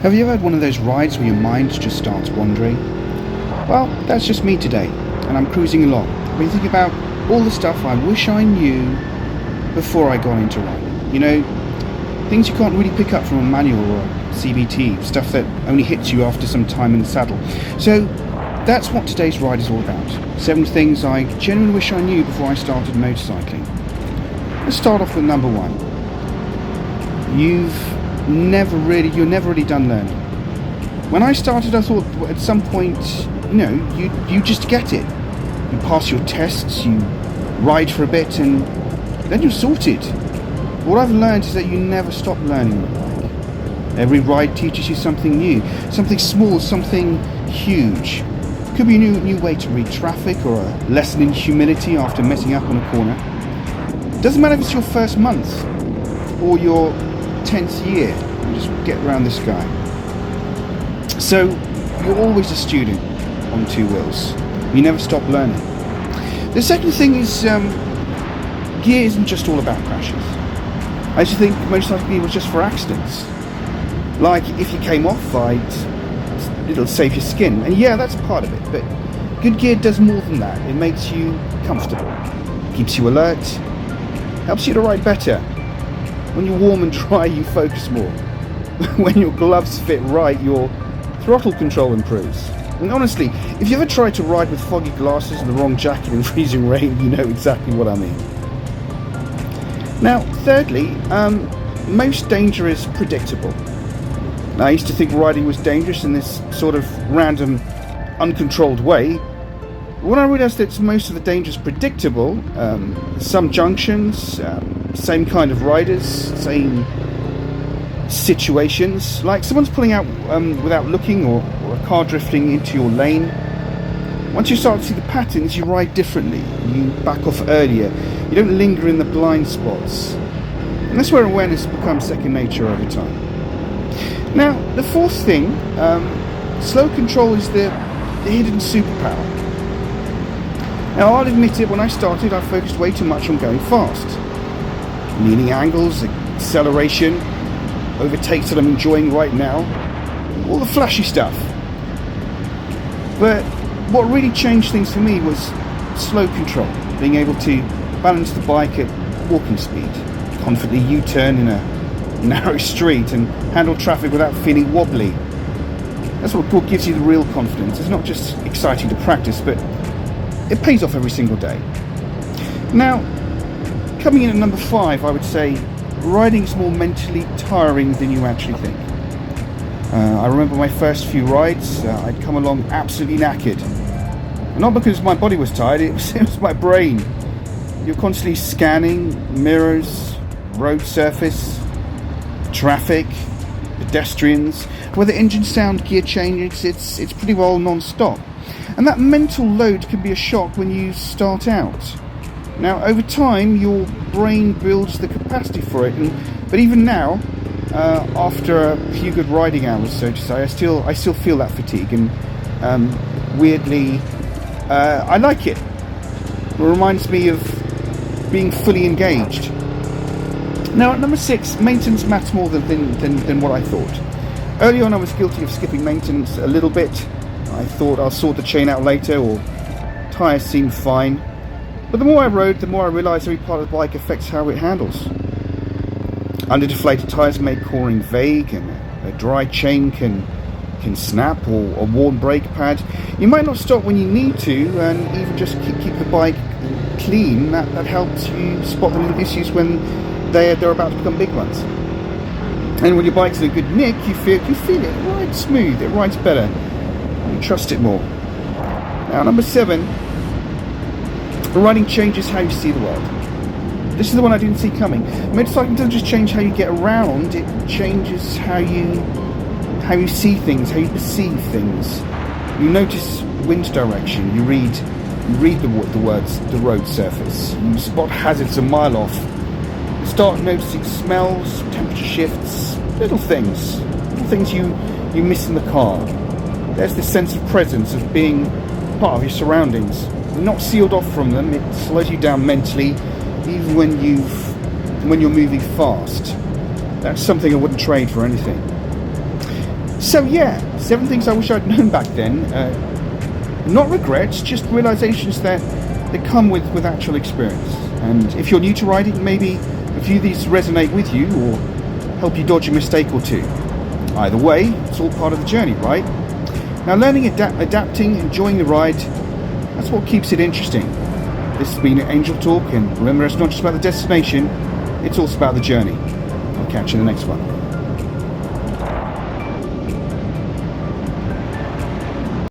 Have you ever had one of those rides where your mind just starts wandering? Well, that's just me today, and I'm cruising along. I've been thinking about all the stuff I wish I knew before I got into riding. You know, things you can't really pick up from a manual or a CBT, stuff that only hits you after some time in the saddle. So that's what today's ride is all about. 7 things I genuinely wish I knew before I started motorcycling. Let's start off with number 1. You're never really done learning. When I started, I thought at some point, you just get it. You pass your tests, you ride for a bit, and then you're sorted. What I've learned is that you never stop learning with a bike. Every ride teaches you something new, something small, something huge. Could be a new way to read traffic, or a lesson in humility after messing up on a corner. Doesn't matter if it's your first month or your 10th year, you just get around this guy. So you're always a student on 2 wheels. You never stop learning. The second thing is gear isn't just all about crashes. I used to think motorcycling was just for accidents. Like if you came off, it'll save your skin, and yeah, that's part of it. But good gear does more than that. It makes you comfortable, keeps you alert, helps you to ride better. When you're warm and dry, you focus more. When your gloves fit right, your throttle control improves. And honestly, if you ever try to ride with foggy glasses and the wrong jacket in freezing rain, you know exactly what I mean. Now, thirdly, most danger is predictable. Now, I used to think riding was dangerous in this sort of random, uncontrolled way. When I realised that most of the danger is predictable, some junctions, same kind of riders, same situations, like someone's pulling out without looking, or a car drifting into your lane. Once you start to see the patterns, you ride differently, you back off earlier, you don't linger in the blind spots. And that's where awareness becomes second nature over time. Now, the fourth thing, slow control is the hidden superpower. Now, I'll admit it, when I started, I focused way too much on going fast. Leaning angles, acceleration, overtakes that I'm enjoying right now, all the flashy stuff. But what really changed things for me was slow control, being able to balance the bike at walking speed, confidently U-turn in a narrow street, and handle traffic without feeling wobbly. That's what gives you the real confidence. It's not just exciting to practice, but it pays off every single day. Now, coming in at number 5, I would say riding is more mentally tiring than you actually think. I remember my first few rides, I'd come along absolutely knackered. And not because my body was tired, it was my brain. You're constantly scanning mirrors, road surface, traffic, pedestrians. Whether engine sound, gear changes, it's pretty well non-stop. And that mental load can be a shock when you start out. Now, over time, your brain builds the capacity for it, but even now, after a few good riding hours, so to say, I still feel that fatigue, and weirdly, I like it. It reminds me of being fully engaged. Now, at number 6, maintenance matters more than what I thought. Early on, I was guilty of skipping maintenance a little bit. I thought I'll sort the chain out later, or tyres seemed fine. But the more I rode, the more I realised every part of the bike affects how it handles. Under-deflated tyres make coring vague, and a dry chain can snap, or a worn brake pad. You might not stop when you need to, and even just keep the bike clean. That helps you spot the little issues when they're about to become big ones. And when your bike's in a good nick, you feel it rides smooth, it rides better. You trust it more. Now, number 7, riding changes how you see the world. This is the one I didn't see coming. Motorcycling doesn't just change how you get around, it changes how you see things, how you perceive things. You notice wind direction, you read the words, the road surface, you spot hazards a mile off, you start noticing smells, temperature shifts, little things you miss in the car. There's this sense of presence, of being part of your surroundings. You're not sealed off from them. It slows you down mentally, even when you're moving fast. That's something I wouldn't trade for anything. So yeah, 7 things I wish I'd known back then. Not regrets, just realizations that come with actual experience. And if you're new to riding, maybe a few of these resonate with you or help you dodge a mistake or two. Either way, it's all part of the journey, right? Now, learning, adapting, enjoying the ride, that's what keeps it interesting. This has been Angel Talk, and remember, it's not just about the destination, it's also about the journey. I'll catch you in the next one.